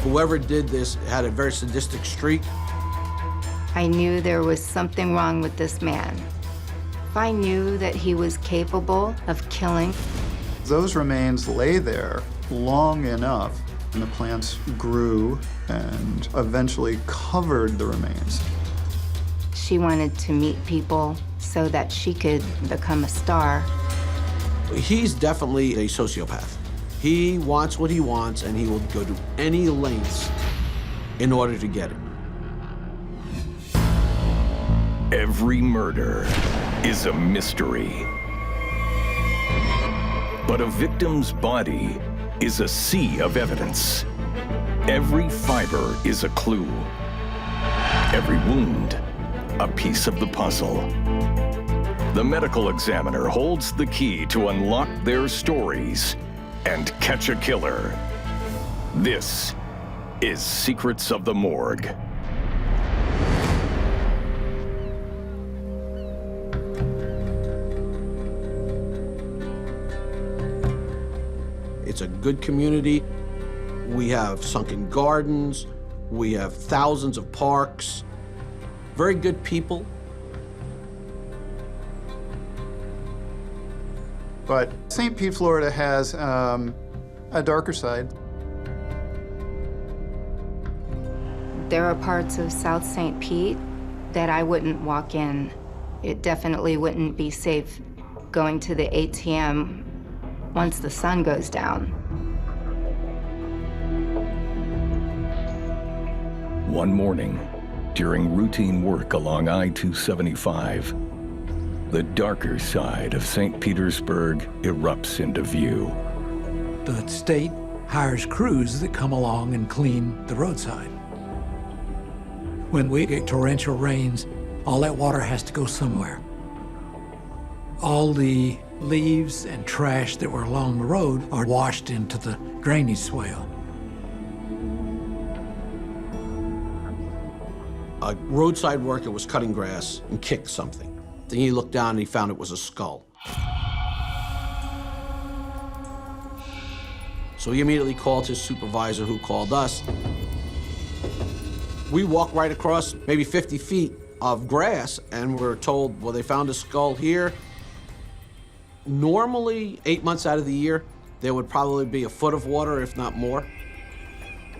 Whoever did this had a very sadistic streak. I knew there was something wrong with this man. If I knew that he was capable of killing, those remains lay there long enough, and the plants grew and eventually covered the remains. she wanted to meet people so that she could become a star. He's definitely a sociopath. He wants what he wants, and he will go to any lengths in order to get it. Every murder is a mystery. But a victim's body is a sea of evidence. Every fiber is a clue. Every wound, a piece of the puzzle. The medical examiner holds the key to unlock their stories and catch a killer. This is Secrets of the Morgue. It's a good community. We have sunken gardens. We have thousands of parks. Very good people. But St. Pete, Florida has a darker side. There are parts of South St. Pete that I wouldn't walk in. It definitely wouldn't be safe going to the ATM once the sun goes down. One morning, during routine work along I-275, the darker side of St. Petersburg erupts into view. The state hires crews that come along and clean the roadside. When we get torrential rains, all that water has to go somewhere. All the leaves and trash that were along the road are washed into the drainage swale. A roadside worker was cutting grass and kicked something. Then he looked down and he found it was a skull. So he immediately called his supervisor, who called us. We walked right across maybe 50 feet of grass and we're told, well, they found a skull here. Normally, 8 months out of the year, there would probably be a foot of water, if not more.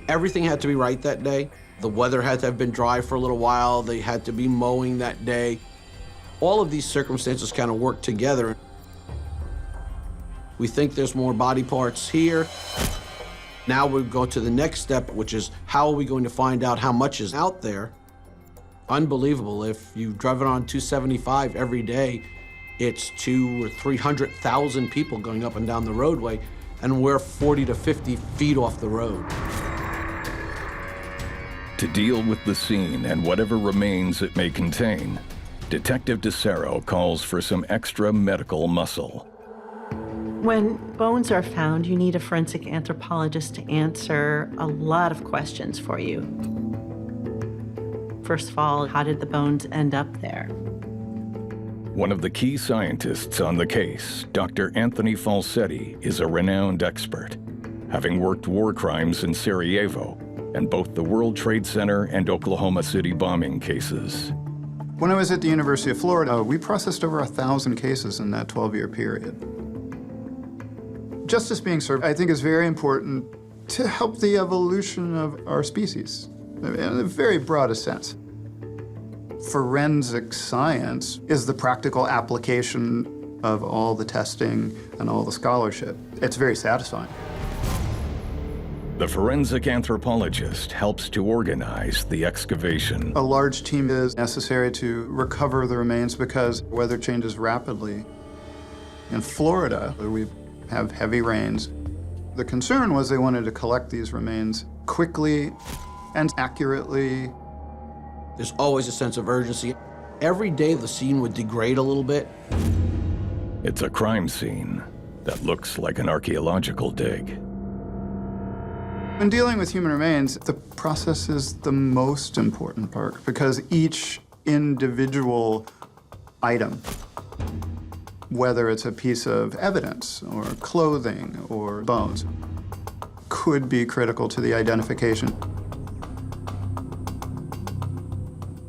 Everything had to be right that day. The weather had to have been dry for a little while. They had to be mowing that day. All of these circumstances kind of worked together. We think there's more body parts here. Now we go to the next step, which is how are we going to find out how much is out there? Unbelievable. If you've driven on 275 every day, it's 200,000 or 300,000 people going up and down the roadway, and we're 40 to 50 feet off the road. To deal with the scene and whatever remains it may contain, Detective DeCero calls for some extra medical muscle. When bones are found, you need a forensic anthropologist to answer a lot of questions for you. First of all, how did the bones end up there? One of the key scientists on the case, Dr. Anthony Falsetti, is a renowned expert, having worked war crimes in Sarajevo and both the World Trade Center and Oklahoma City bombing cases. When I was at the University of Florida, we processed over 1,000 cases in that 12-year period. Justice being served, I think, is very important to help the evolution of our species, in a very broad sense. Forensic science is the practical application of all the testing and all the scholarship. It's very satisfying. The forensic anthropologist helps to organize the excavation. A large team is necessary to recover the remains because weather changes rapidly. In Florida, where we have heavy rains, the concern was they wanted to collect these remains quickly and accurately. There's always a sense of urgency. Every day the scene would degrade a little bit. It's a crime scene that looks like an archaeological dig. When dealing with human remains, the process is the most important part because each individual item, whether it's a piece of evidence or clothing or bones, could be critical to the identification.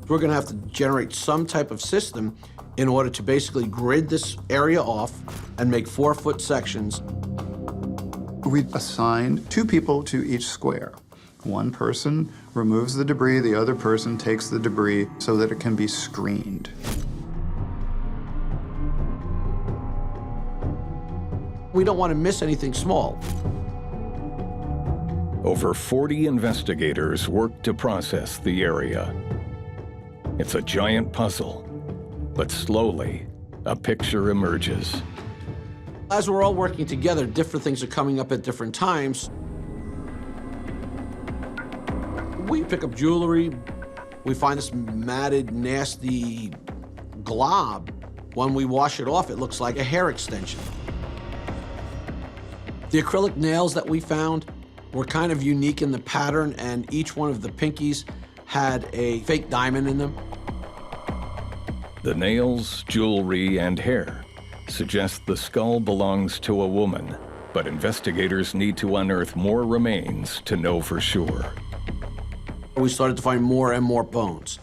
We're going to have to generate some type of system in order to basically grid this area off and make 4-foot sections. We assigned 2 people to each square. One person removes the debris, the other person takes the debris so that it can be screened. We don't want to miss anything small. Over 40 investigators work to process the area. It's a giant puzzle, but slowly, a picture emerges. As we're all working together, different things are coming up at different times. We pick up jewelry, we find this matted, nasty glob. When we wash it off, it looks like a hair extension. The acrylic nails that we found were kind of unique in the pattern, and each one of the pinkies had a fake diamond in them. The nails, jewelry, and hair suggest the skull belongs to a woman, but investigators need to unearth more remains to know for sure. We started to find more and more bones.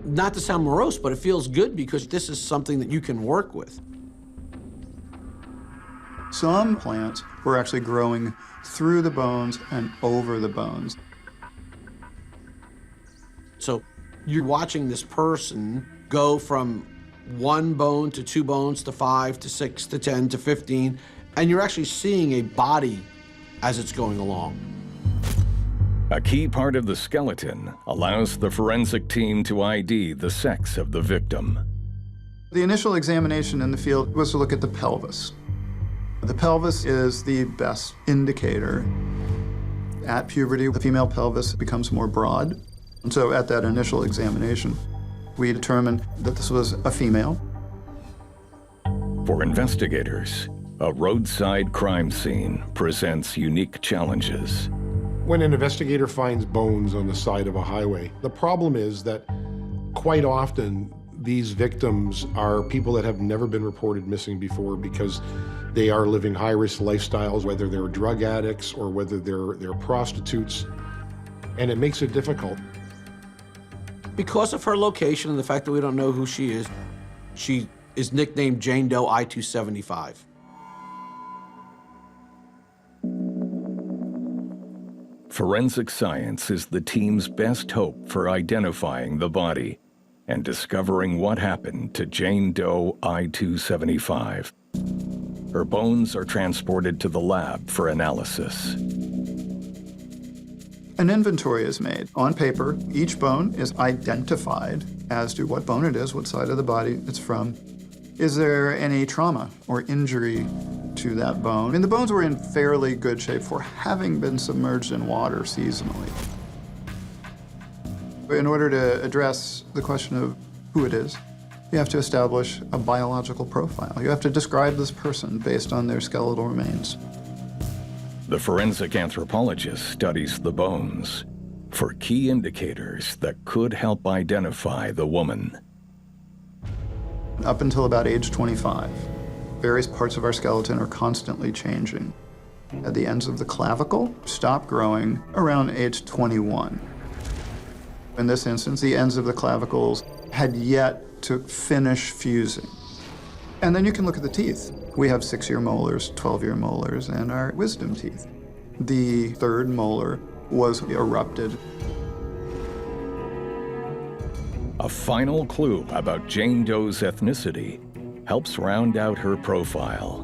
Not to sound morose, but it feels good because this is something that you can work with. Some plants were actually growing through the bones and over the bones. So you're watching this person go from 1 bone to 2 bones to 5 to 6 to 10 to 15, and you're actually seeing a body as it's going along. A key part of the skeleton allows the forensic team to ID the sex of the victim. The initial examination in the field was to look at the pelvis. The pelvis is the best indicator. At puberty, the female pelvis becomes more broad. And so at that initial examination, we determined that this was a female. For investigators, a roadside crime scene presents unique challenges. When an investigator finds bones on the side of a highway, the problem is that quite often these victims are people that have never been reported missing before because they are living high-risk lifestyles, whether they're drug addicts or whether they're prostitutes, and it makes it difficult. Because of her location and the fact that we don't know who she is nicknamed Jane Doe I275. Forensic science is the team's best hope for identifying the body and discovering what happened to Jane Doe I275. Her bones are transported to the lab for analysis. An inventory is made. On paper, each bone is identified as to what bone it is, what side of the body it's from. Is there any trauma or injury to that bone? I mean, the bones were in fairly good shape for having been submerged in water seasonally. In order to address the question of who it is, you have to establish a biological profile. You have to describe this person based on their skeletal remains. The forensic anthropologist studies the bones for key indicators that could help identify the woman. Up until about age 25, various parts of our skeleton are constantly changing. At the ends of the clavicle stop growing around age 21. In this instance, the ends of the clavicles had yet to finish fusing. And then you can look at the teeth. We have 6-year molars, 12-year molars, and our wisdom teeth. The 3rd molar was erupted. A final clue about Jane Doe's ethnicity helps round out her profile.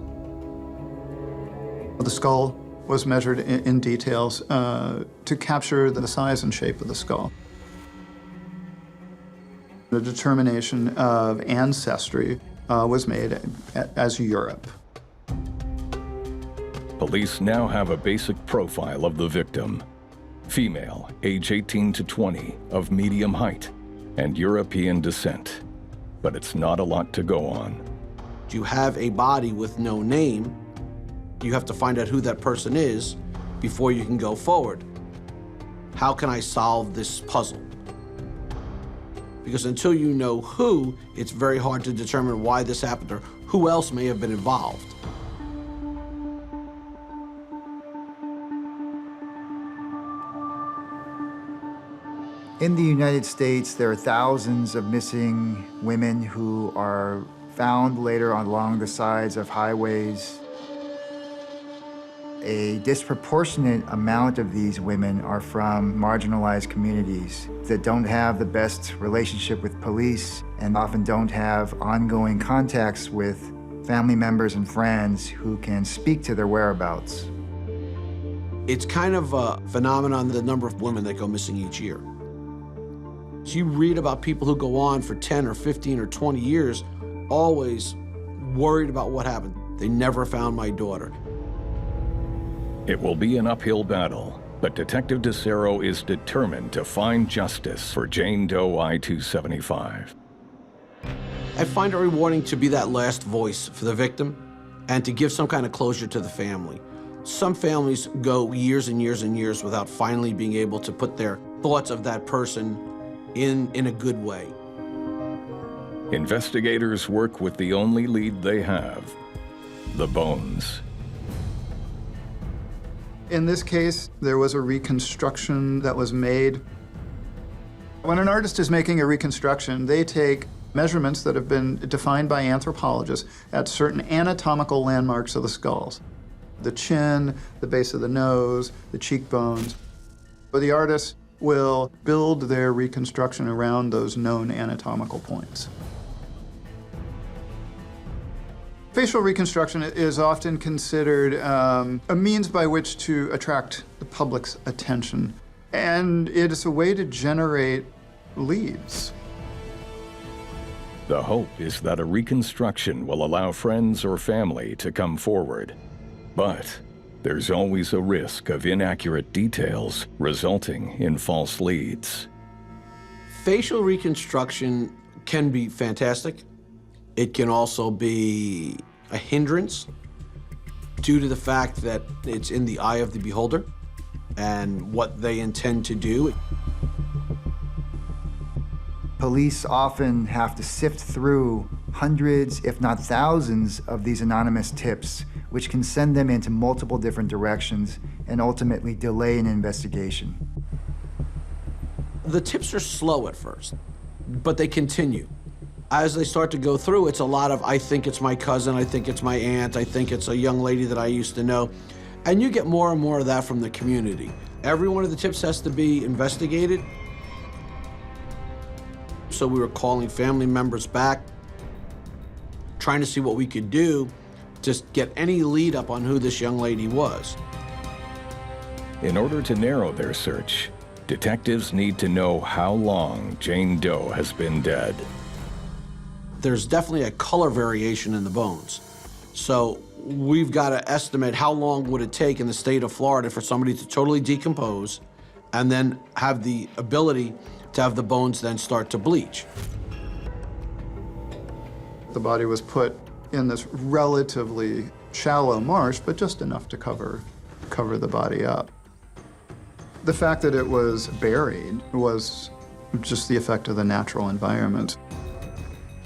The skull was measured in details to capture the size and shape of the skull. The determination of ancestry was made as Europe. Police now have a basic profile of the victim. Female, age 18 to 20, of medium height, and European descent. But it's not a lot to go on. You have a body with no name. You have to find out who that person is before you can go forward. How can I solve this puzzle? because until you know who, it's very hard to determine why this happened or who else may have been involved. In the United States, there are thousands of missing women who are found later along the sides of highways. A disproportionate amount of these women are from marginalized communities that don't have the best relationship with police and often don't have ongoing contacts with family members and friends who can speak to their whereabouts. It's kind of a phenomenon, the number of women that go missing each year. So you read about people who go on for 10 or 15 or 20 years, always worried about what happened. They never found my daughter. It will be an uphill battle, but Detective DeCero is determined to find justice for Jane Doe I-275. I find it rewarding to be that last voice for the victim and to give some kind of closure to the family. Some families go years and years and years without finally being able to put their thoughts of that person in a good way. Investigators work with the only lead they have, the bones. In this case, there was a reconstruction that was made. When an artist is making a reconstruction, they take measurements that have been defined by anthropologists at certain anatomical landmarks of the skulls. The chin, the base of the nose, the cheekbones. But the artist will build their reconstruction around those known anatomical points. Facial reconstruction is often considered a means by which to attract the public's attention, and it is a way to generate leads. The hope is that a reconstruction will allow friends or family to come forward. But there's always a risk of inaccurate details resulting in false leads. Facial reconstruction can be fantastic. It can also be a hindrance due to the fact that it's in the eye of the beholder and what they intend to do. Police often have to sift through hundreds, if not thousands, of these anonymous tips, which can send them into multiple different directions and ultimately delay an investigation. The tips are slow at first, but they continue. As they start to go through, it's a lot of, I think it's my cousin, I think it's my aunt, I think it's a young lady that I used to know. And you get more and more of that from the community. Every one of the tips has to be investigated. So we were calling family members back, trying to see what we could do to get any lead up on who this young lady was. In order to narrow their search, detectives need to know how long Jane Doe has been dead. There's definitely a color variation in the bones. So we've got to estimate how long would it take in the state of Florida for somebody to totally decompose and then have the ability to have the bones then start to bleach. The body was put in this relatively shallow marsh, but just enough to cover the body up. The fact that it was buried was just the effect of the natural environment.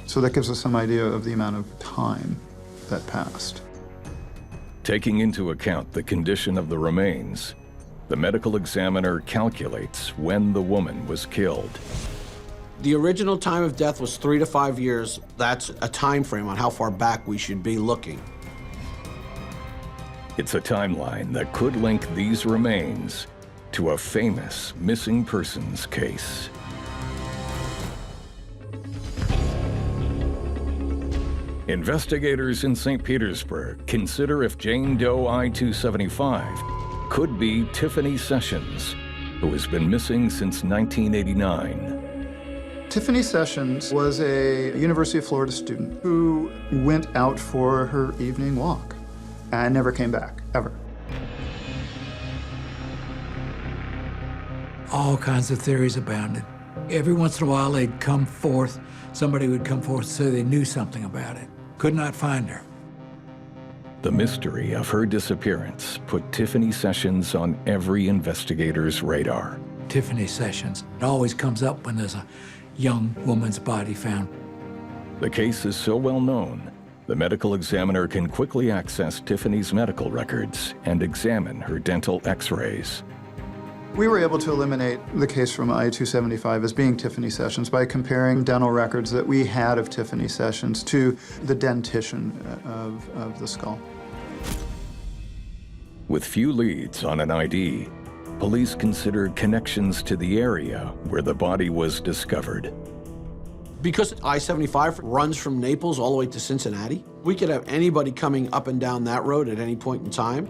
So that gives us some idea of the amount of time that passed. Taking into account the condition of the remains, the medical examiner calculates when the woman was killed. The original time of death was 3 to 5 years. That's a time frame on how far back we should be looking. It's a timeline that could link these remains to a famous missing persons case. Investigators in St. Petersburg consider if Jane Doe I-275 could be Tiffany Sessions, who has been missing since 1989. Tiffany Sessions was a University of Florida student who went out for her evening walk and never came back, ever. All kinds of theories abounded. Every once in a while they'd come forth, somebody would come forth so they knew something about it. Could not find her. The mystery of her disappearance put Tiffany Sessions on every investigator's radar. Tiffany Sessions. It always comes up when there's a young woman's body found. The case is so well known, the medical examiner can quickly access Tiffany's medical records and examine her dental x-rays. We were able to eliminate the case from I275 as being Tiffany sessions by comparing dental records that we had of Tiffany sessions to the dentition of the skull. With few leads on an ID, police considered connections to the area where the body was discovered. Because I-75 runs from Naples all the way to Cincinnati, we could have anybody coming up and down that road at any point in time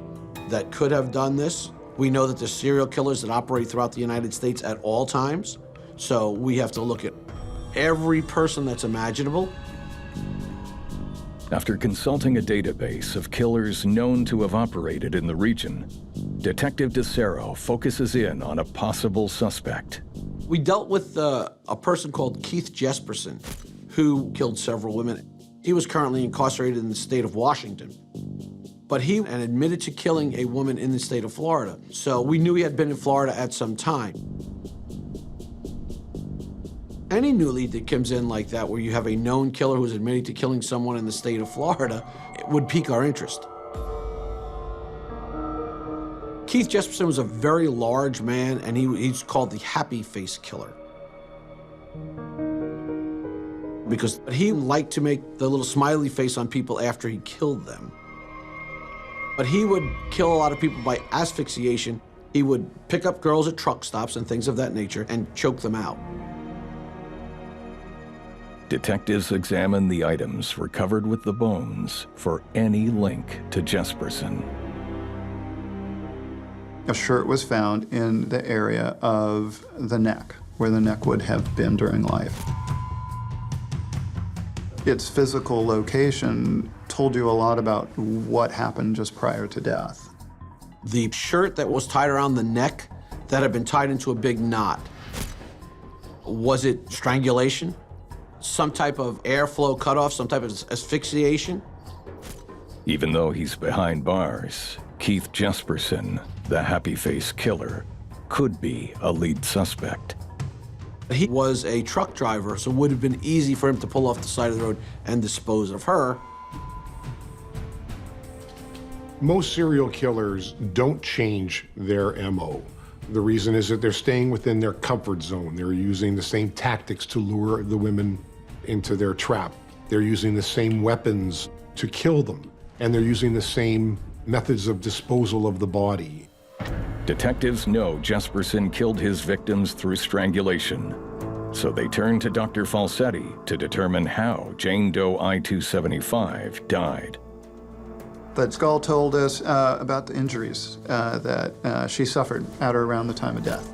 that could have done this. We know that there's serial killers that operate throughout the United States at all times, so we have to look at every person that's imaginable. After consulting a database of killers known to have operated in the region, Detective DeCero focuses in on a possible suspect. We dealt with a person called Keith Jesperson, who killed several women. He was currently incarcerated in the state of Washington. But he admitted to killing a woman in the state of Florida. So we knew he had been in Florida at some time. Any new lead that comes in like that, where you have a known killer who's admitting to killing someone in the state of Florida, it would pique our interest. Keith Jesperson was a very large man, and he's called the happy face killer. Because he liked to make the little smiley face on people after he killed them. But he would kill a lot of people by asphyxiation. He would pick up girls at truck stops and things of that nature and choke them out. Detectives examine the items recovered with the bones for any link to Jesperson. A shirt was found in the area of the neck, where the neck would have been during life. Its physical location told you a lot about what happened just prior to death. The shirt that was tied around the neck that had been tied into a big knot, was it strangulation? Some type of airflow cutoff, some type of asphyxiation? Even though he's behind bars, Keith Jesperson, the happy face killer, could be a lead suspect. He was a truck driver, so it would have been easy for him to pull off the side of the road and dispose of her. Most serial killers don't change their MO. The reason is that they're staying within their comfort zone. They're using the same tactics to lure the women into their trap. They're using the same weapons to kill them, and they're using the same methods of disposal of the body. Detectives know Jesperson killed his victims through strangulation, so they turn to Dr. Falsetti to determine how Jane Doe I-275 died. The skull told us about the injuries that she suffered at or around the time of death.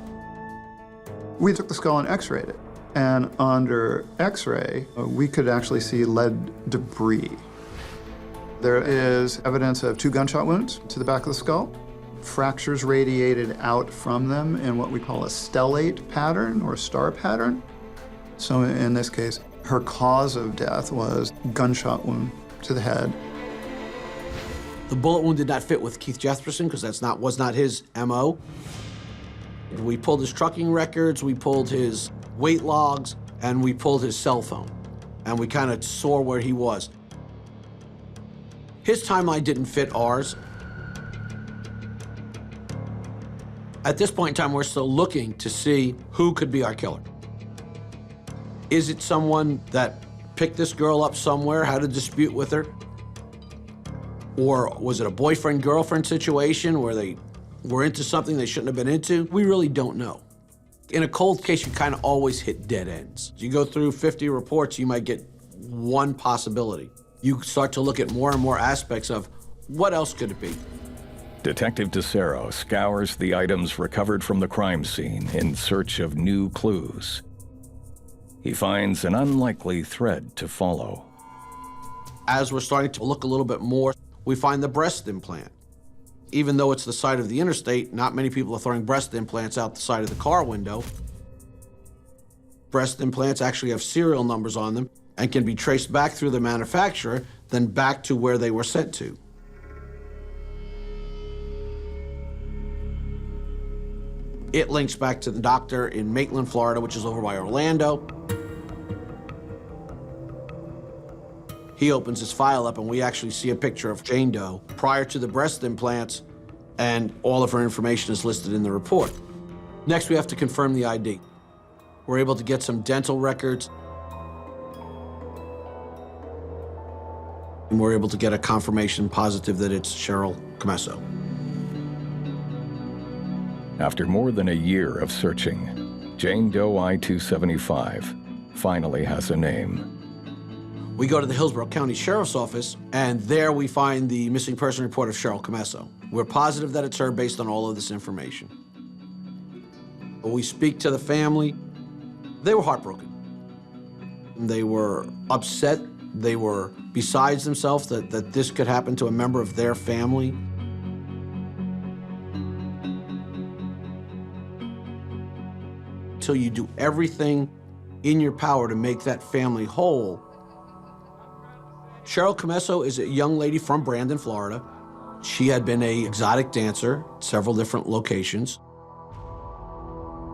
We took the skull and x-rayed it, and under x-ray, we could actually see lead debris. There is evidence of 2 gunshot wounds to the back of the skull, fractures radiated out from them in what we call a stellate pattern or star pattern. So in this case, her cause of death was gunshot wound to the head. The bullet wound did not fit with Keith Jesperson because was not his MO. We pulled his trucking records, we pulled his weight logs, and we pulled his cell phone. And we kind of saw where he was. His timeline didn't fit ours. At this point in time, we're still looking to see who could be our killer. Is it someone that picked this girl up somewhere, had a dispute with her? Or was it a boyfriend-girlfriend situation where they were into something they shouldn't have been into? We really don't know. In a cold case, you kind of always hit dead ends. You go through 50 reports, you might get one possibility. You start to look at more and more aspects of what else could it be? Detective DeCero scours the items recovered from the crime scene in search of new clues. He finds an unlikely thread to follow. As we're starting to look a little bit more, we find the breast implant. Even though it's the side of the interstate, not many people are throwing breast implants out the side of the car window. Breast implants actually have serial numbers on them and can be traced back through the manufacturer, then back to where they were sent to. It links back to the doctor in Maitland, Florida, which is over by Orlando. He opens his file up and we actually see a picture of Jane Doe prior to the breast implants, and all of her information is listed in the report. Next, we have to confirm the ID. We're able to get some dental records, and we're able to get a confirmation positive that it's Cheryl Keso. After more than a year of searching, Jane Doe I-275 finally has a name. We go to the Hillsborough County Sheriff's Office, and there we find the missing person report of Cheryl Keso. We're positive that it's her based on all of this information. We speak to the family. They were heartbroken. They were upset. They were besides themselves that this could happen to a member of their family. Until you do everything in your power to make that family whole. Cheryl Keso is a young lady from Brandon, Florida. She had been an exotic dancer at several different locations.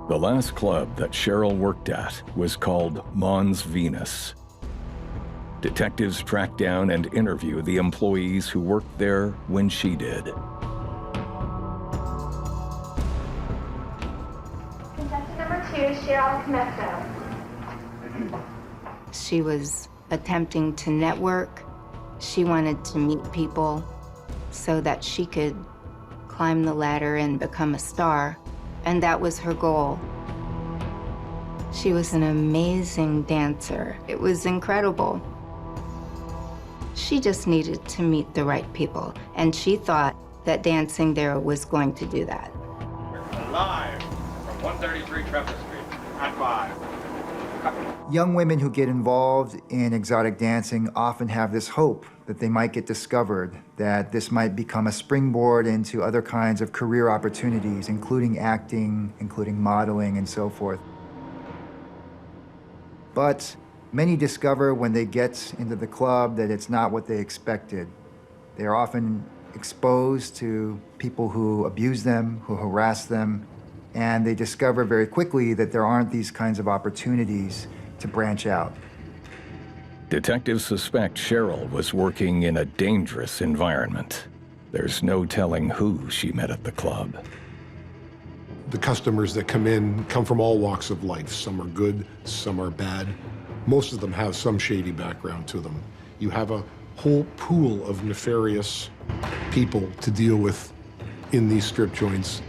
The last club that Cheryl worked at was called Mons Venus. Detectives tracked down and interview the employees who worked there when she did. Contestant number 2, Cheryl Keso. She was attempting to network. She wanted to meet people so that she could climb the ladder and become a star, and that was her goal. She was an amazing dancer. It was incredible. She just needed to meet the right people, and she thought that dancing there was going to do that. Live from 133 Trevor Street at 5. Young women who get involved in exotic dancing often have this hope that they might get discovered, that this might become a springboard into other kinds of career opportunities, including acting, including modeling, and so forth. But many discover when they get into the club that it's not what they expected. They are often exposed to people who abuse them, who harass them, and they discover very quickly that there aren't these kinds of opportunities to branch out. Detectives suspect Cheryl was working in a dangerous environment. There's no telling who she met at the club. The customers that come in come from all walks of life. Some are good, some are bad. Most of them have some shady background to them. You have a whole pool of nefarious people to deal with in these strip joints.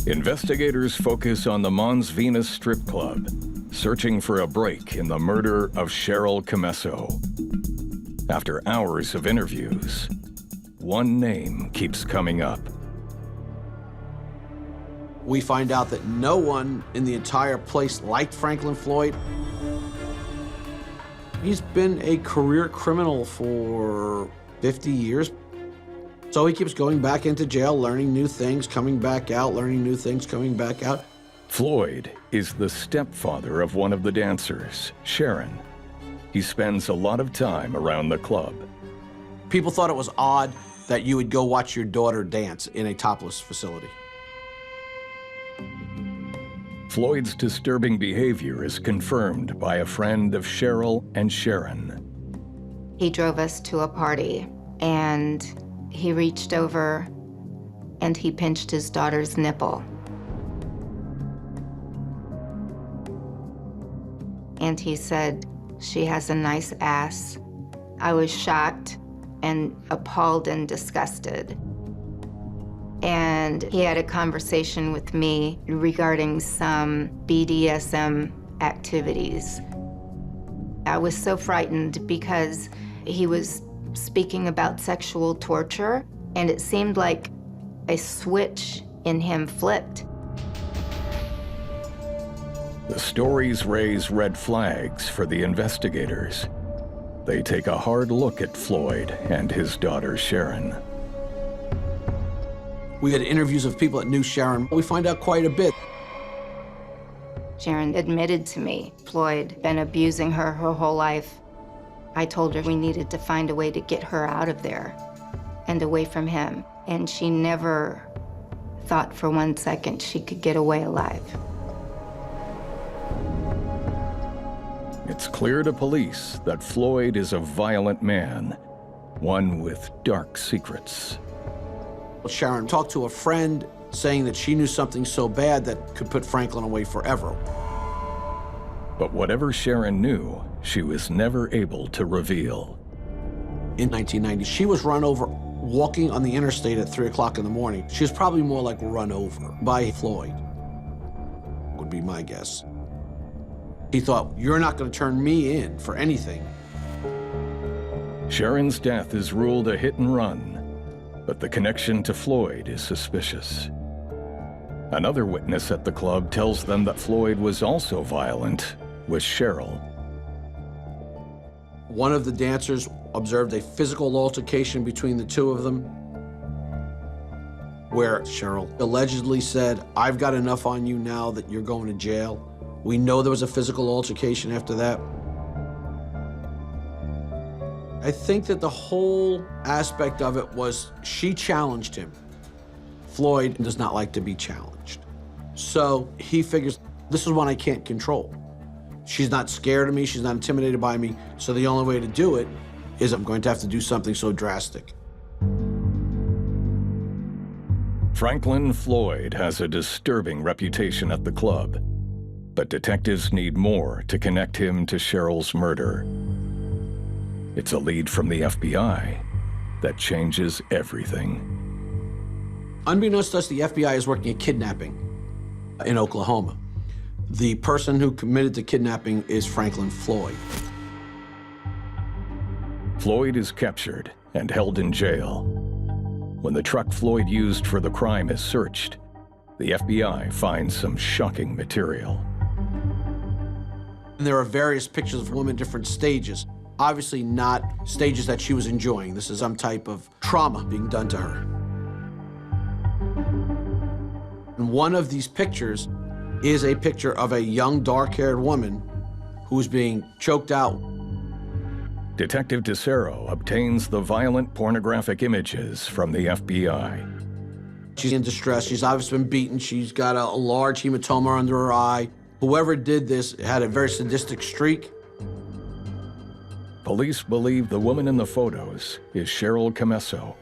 Investigators focus on the Mons Venus strip club, searching for a break in the murder of Cheryl Keso. After hours of interviews, one name keeps coming up. We find out that no one in the entire place liked Franklin Floyd. He's been a career criminal for 50 years. So he keeps going back into jail, learning new things, coming back out, learning new things, coming back out. Floyd is the stepfather of one of the dancers, Sharon. He spends a lot of time around the club. People thought it was odd that you would go watch your daughter dance in a topless facility. Floyd's disturbing behavior is confirmed by a friend of Cheryl and Sharon. He drove us to a party, and he reached over and he pinched his daughter's nipple. And he said, "She has a nice ass." I was shocked and appalled and disgusted. And he had a conversation with me regarding some BDSM activities. I was so frightened because he was speaking about sexual torture, and it seemed like a switch in him flipped. The stories raise red flags for the investigators. They take a hard look at Floyd and his daughter Sharon. We had interviews of people that knew Sharon. We find out quite a bit. Sharon admitted to me Floyd had been abusing her whole life. I told her we needed to find a way to get her out of there and away from him. And she never thought for one second she could get away alive. It's clear to police that Floyd is a violent man, one with dark secrets. Sharon talked to a friend saying that she knew something so bad that could put Franklin away forever. But whatever Sharon knew, she was never able to reveal. In 1990, she was run over walking on the interstate at 3 o'clock in the morning. She was probably more like run over by Floyd, would be my guess. He thought, you're not going to turn me in for anything. Sharon's death is ruled a hit and run, but the connection to Floyd is suspicious. Another witness at the club tells them that Floyd was also violent with Cheryl. One of the dancers observed a physical altercation between the two of them, where Cheryl allegedly said, I've got enough on you now that you're going to jail. We know there was a physical altercation after that. I think that the whole aspect of it was she challenged him. Floyd does not like to be challenged. So he figures, this is one I can't control. She's not scared of me, she's not intimidated by me, so the only way to do it is I'm going to have to do something so drastic. Franklin Floyd has a disturbing reputation at the club, but detectives need more to connect him to Cheryl's murder. It's a lead from the FBI that changes everything. Unbeknownst to us, the FBI is working a kidnapping in Oklahoma. The person who committed the kidnapping is Franklin Floyd. Floyd is captured and held in jail. When the truck Floyd used for the crime is searched, the FBI finds some shocking material. And there are various pictures of women in different stages. Obviously not stages that she was enjoying. This is some type of trauma being done to her. And one of these pictures is a picture of a young, dark-haired woman who's being choked out. Detective DeCero obtains the violent pornographic images from the FBI. She's in distress. She's obviously been beaten. She's got a large hematoma under her eye. Whoever did this had a very sadistic streak. Police believe the woman in the photos is Cheryl Keso,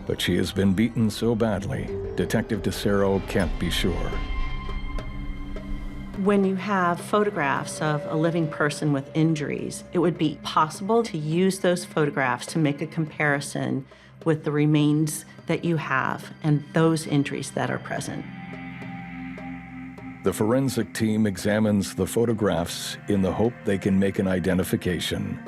but she has been beaten so badly, Detective DeCero can't be sure. When you have photographs of a living person with injuries, it would be possible to use those photographs to make a comparison with the remains that you have and those injuries that are present. The forensic team examines the photographs in the hope they can make an identification.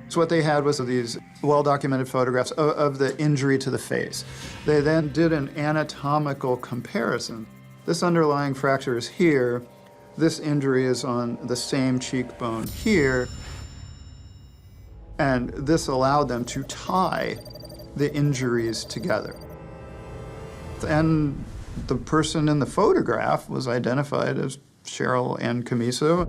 So what they had was these well-documented photographs of the injury to the face. They then did an anatomical comparison. This underlying fracture is here. This injury is on the same cheekbone here. And this allowed them to tie the injuries together. And the person in the photograph was identified as Cheryl and Keso.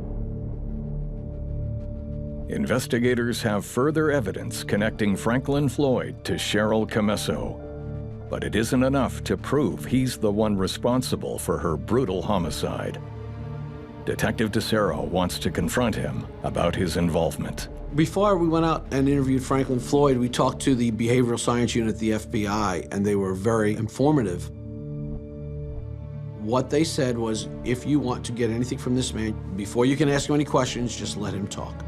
Investigators have further evidence connecting Franklin Floyd to Cheryl Keso, but it isn't enough to prove he's the one responsible for her brutal homicide. Detective DeCero wants to confront him about his involvement. Before we went out and interviewed Franklin Floyd, we talked to the behavioral science unit at the FBI, and they were very informative. What they said was, if you want to get anything from this man, before you can ask him any questions, just let him talk.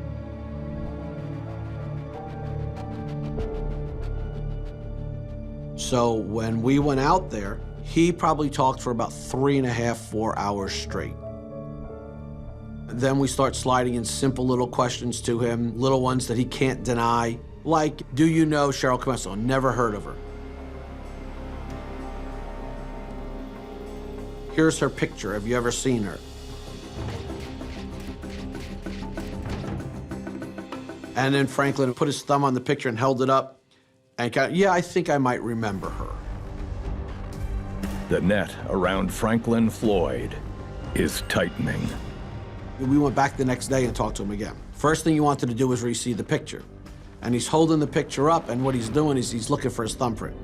So when we went out there, he probably talked for about 3.5, 4 hours straight. Then we start sliding in simple little questions to him, little ones that he can't deny, like, do you know Cheryl Keso? Never heard of her. Here's her picture. Have you ever seen her? And then Franklin put his thumb on the picture and held it up and kind of, yeah, I think I might remember her. The net around Franklin Floyd is tightening. We went back the next day and talked to him again. First thing he wanted to do was re-see the picture. And he's holding the picture up, and what he's doing is he's looking for his thumbprint.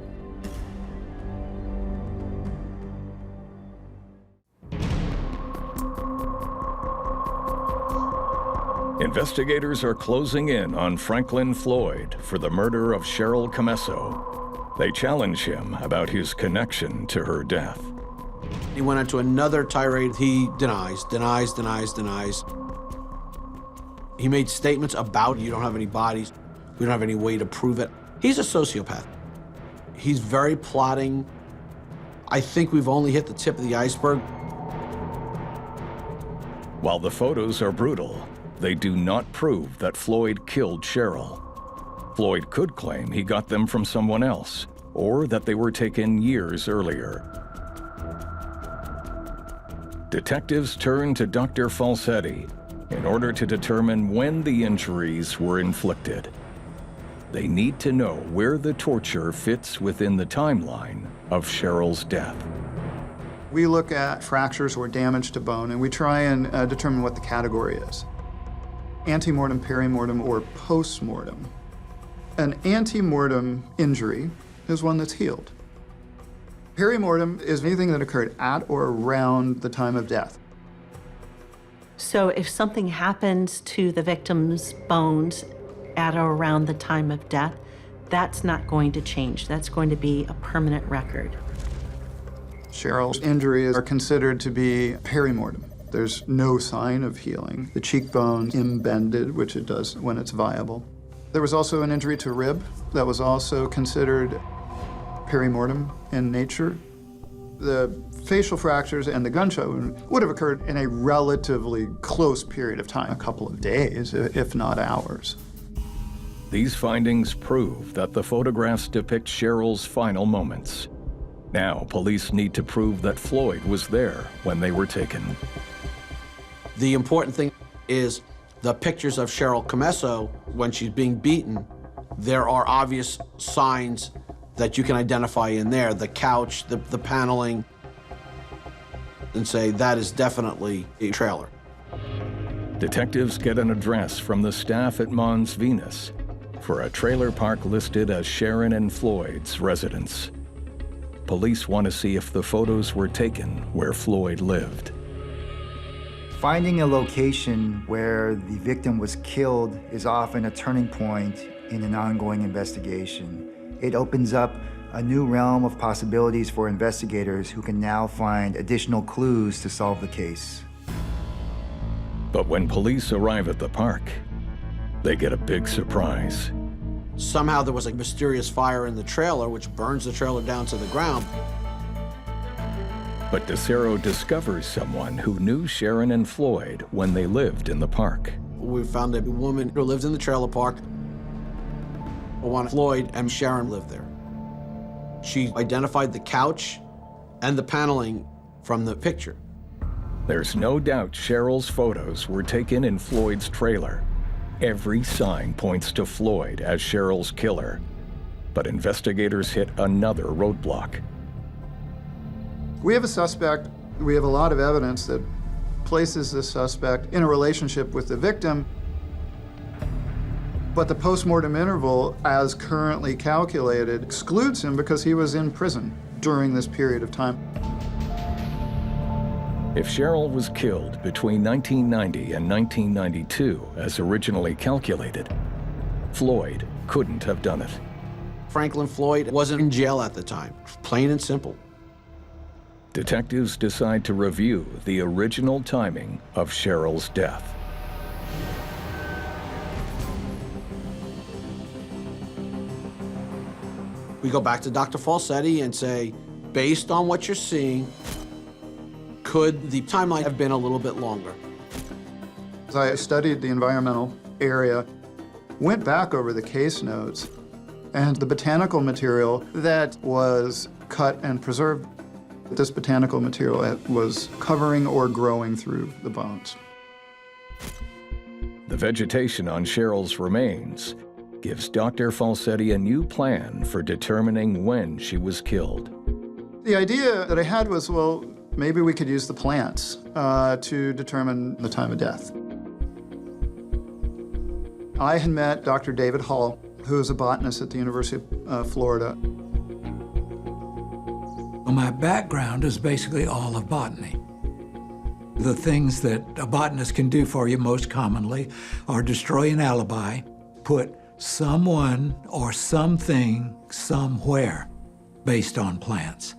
Investigators are closing in on Franklin Floyd for the murder of Cheryl Keso. They challenge him about his connection to her death. He went into another tirade. He denies. He made statements about, you don't have any bodies, we don't have any way to prove it. He's a sociopath. He's very plotting. I think we've only hit the tip of the iceberg. While the photos are brutal, they do not prove that Floyd killed Cheryl. Floyd could claim he got them from someone else, or that they were taken years earlier. Detectives turn to Dr. Falsetti in order to determine when the injuries were inflicted. They need to know where the torture fits within the timeline of Cheryl's death. We look at fractures or damage to bone, and we try and determine what the category is. Antemortem, perimortem, or postmortem. An antemortem injury is one that's healed. Perimortem is anything that occurred at or around the time of death. So if something happens to the victim's bones at or around the time of death, that's not going to change. That's going to be a permanent record. Cheryl's injuries are considered to be perimortem. There's no sign of healing. The cheekbone imbended, which it does when it's viable. There was also an injury to rib that was also considered perimortem in nature. The facial fractures and the gunshot wound would have occurred in a relatively close period of time, a couple of days, if not hours. These findings prove that the photographs depict Cheryl's final moments. Now, police need to prove that Floyd was there when they were taken. The important thing is the pictures of Cheryl Keso when she's being beaten. There are obvious signs that you can identify in there, the couch, the paneling, and say that is definitely a trailer. Detectives get an address from the staff at Mons Venus for a trailer park listed as Sharon and Floyd's residence. Police want to see if the photos were taken where Floyd lived. Finding a location where the victim was killed is often a turning point in an ongoing investigation. It opens up a new realm of possibilities for investigators who can now find additional clues to solve the case. But when police arrive at the park, they get a big surprise. Somehow there was a mysterious fire in the trailer, which burns the trailer down to the ground. But DeCero discovers someone who knew Sharon and Floyd when they lived in the park. We found a woman who lived in the trailer park. Floyd and Sharon lived there. She identified the couch and the paneling from the picture. There's no doubt Cheryl's photos were taken in Floyd's trailer. Every sign points to Floyd as Cheryl's killer. But investigators hit another roadblock. We have a suspect. We have a lot of evidence that places this suspect in a relationship with the victim. But the postmortem interval, as currently calculated, excludes him because he was in prison during this period of time. If Cheryl was killed between 1990 and 1992, as originally calculated, Floyd couldn't have done it. Franklin Floyd wasn't in jail at the time, plain and simple. Detectives decide to review the original timing of Cheryl's death. We go back to Dr. Falsetti and say, based on what you're seeing, could the timeline have been a little bit longer? As I studied the environmental area, went back over the case notes and the botanical material that was cut and preserved. This botanical material was covering or growing through the bones. The vegetation on Cheryl's remains gives Dr. Falsetti a new plan for determining when she was killed. The idea that I had was, well, maybe we could use the plants to determine the time of death. I had met Dr. David Hall, who is a botanist at the University of Florida. Well, my background is basically all of botany. The things that a botanist can do for you most commonly are destroy an alibi, put someone or something somewhere based on plants,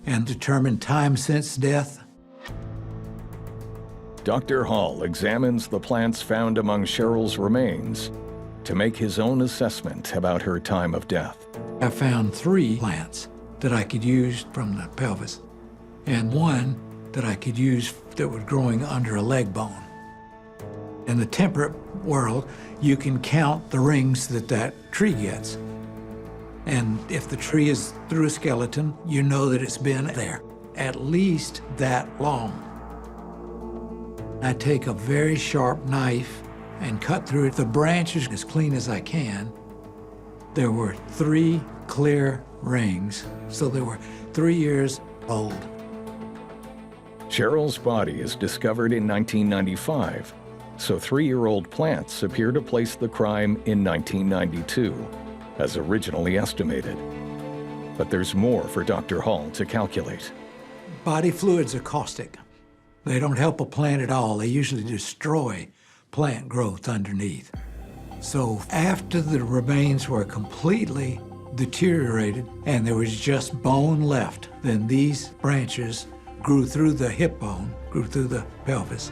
and determine time since death. Dr. Hall examines the plants found among Cheryl's remains to make his own assessment about her time of death. I found 3 plants that I could use from the pelvis, and 1 that I could use that was growing under a leg bone. In the temperate world, you can count the rings that that tree gets. And if the tree is through a skeleton, you know that it's been there at least that long. I take a very sharp knife and cut through the branches as clean as I can. There were 3 clear rings, so they were 3 years old. Cheryl's body is discovered in 1995, so 3-year-old plants appear to place the crime in 1992, as originally estimated. But there's more for Dr. Hall to calculate. Body fluids are caustic. They don't help a plant at all. They usually destroy plant growth underneath. So after the remains were completely deteriorated and there was just bone left, then these branches grew through the hip bone, grew through the pelvis.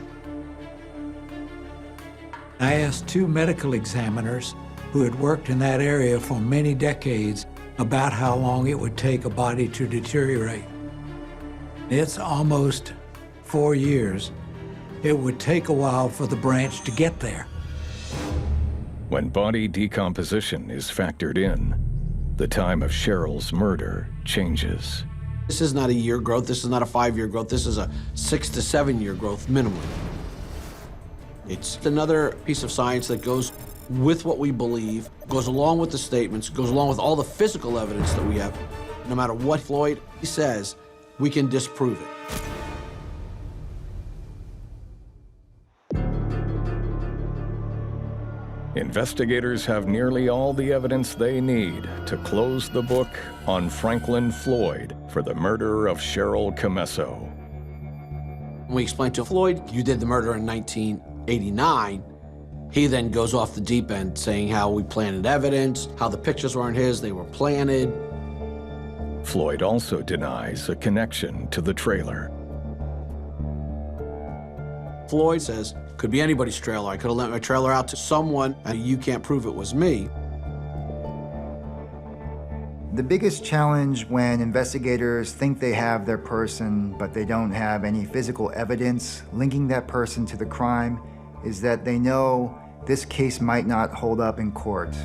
I asked 2 medical examiners who had worked in that area for many decades about how long it would take a body to deteriorate. It's almost 4 years. It would take a while for the branch to get there. When body decomposition is factored in, the time of Cheryl's murder changes. This is not a year growth, this is not a 5-year growth, this is a 6 to 7 year growth minimum. It's another piece of science that goes with what we believe, goes along with the statements, goes along with all the physical evidence that we have. No matter what Floyd says, we can disprove it. Investigators have nearly all the evidence they need to close the book on Franklin Floyd for the murder of Cheryl Keso. We explained to Floyd, you did the murder in 1989. He then goes off the deep end saying how we planted evidence, how the pictures weren't his, they were planted. Floyd also denies a connection to the trailer. Floyd says, could be anybody's trailer. I could have lent my trailer out to someone, and you can't prove it was me. The biggest challenge when investigators think they have their person, but they don't have any physical evidence linking that person to the crime, is that they know this case might not hold up in court.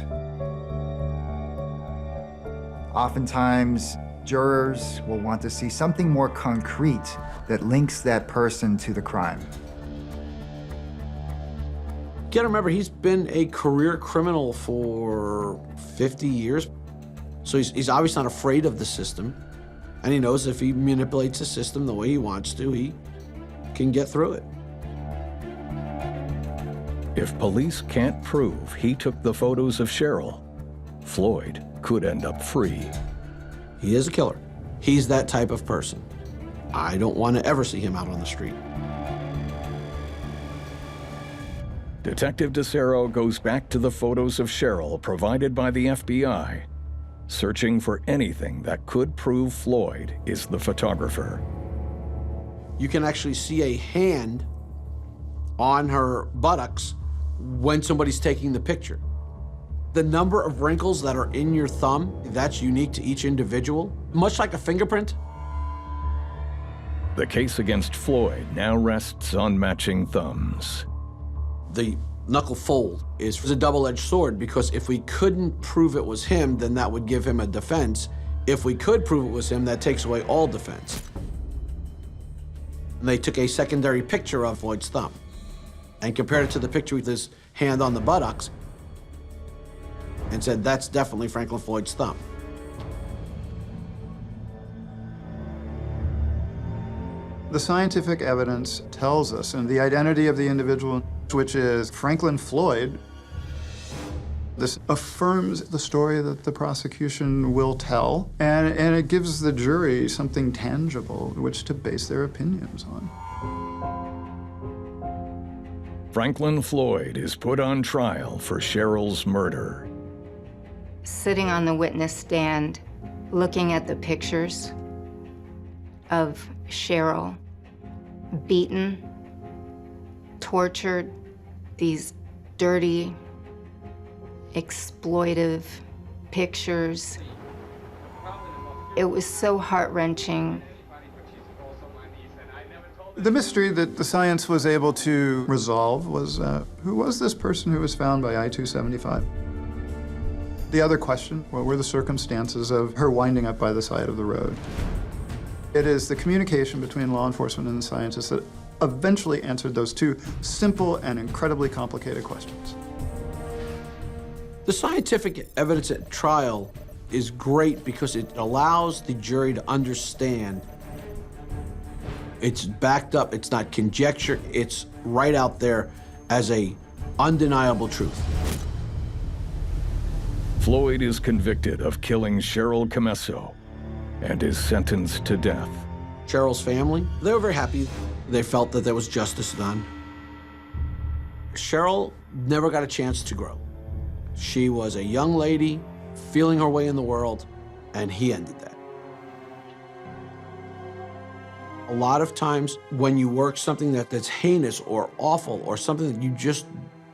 Oftentimes, jurors will want to see something more concrete that links that person to the crime. You gotta remember, he's been a career criminal for 50 years. So he's obviously not afraid of the system. And he knows if he manipulates the system the way he wants to, he can get through it. If police can't prove he took the photos of Cheryl, Floyd could end up free. He is a killer. He's that type of person. I don't want to ever see him out on the street. Detective DeCero goes back to the photos of Cheryl provided by the FBI, searching for anything that could prove Floyd is the photographer. You can actually see a hand on her buttocks when somebody's taking the picture. The number of wrinkles that are in your thumb, that's unique to each individual, much like a fingerprint. The case against Floyd now rests on matching thumbs. The knuckle fold is a double-edged sword, because if we couldn't prove it was him, then that would give him a defense. If we could prove it was him, that takes away all defense. And they took a secondary picture of Floyd's thumb and compared it to the picture with his hand on the buttocks and said, that's definitely Franklin Floyd's thumb. The scientific evidence tells us, and the identity of the individual, which is Franklin Floyd, This affirms the story that the prosecution will tell, and it gives the jury something tangible which to base their opinions on. Franklin Floyd is put on trial for Cheryl's murder. Sitting on the witness stand, looking at the pictures of Cheryl, beaten, tortured, these dirty, exploitive pictures. It was so heart-wrenching. The mystery that the science was able to resolve was, who was this person who was found by I-275? The other question, what were the circumstances of her winding up by the side of the road? It is the communication between law enforcement and the scientists that eventually answered those two simple and incredibly complicated questions. The scientific evidence at trial is great because it allows the jury to understand it's backed up, it's not conjecture, it's right out there as a undeniable truth. Floyd is convicted of killing Cheryl Keso and is sentenced to death. Cheryl's family, they were very happy. They felt that there was justice done. Cheryl never got a chance to grow. She was a young lady feeling her way in the world, and he ended that. A lot of times when you work something that's heinous or awful or something that you just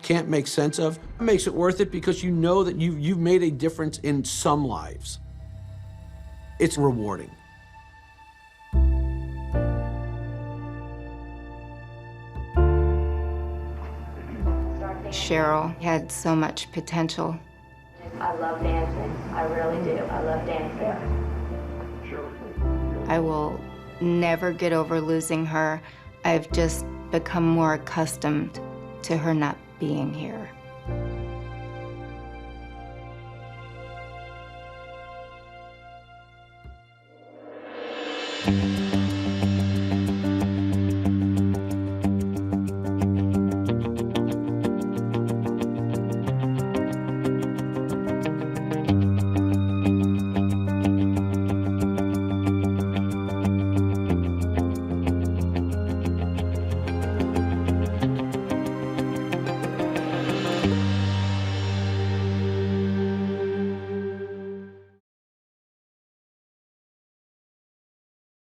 can't make sense of, it makes it worth it because you know that you've made a difference in some lives. It's rewarding. Cheryl had so much potential. I love dancing. I really do. I love dancing. I will never get over losing her. I've just become more accustomed to her not being here.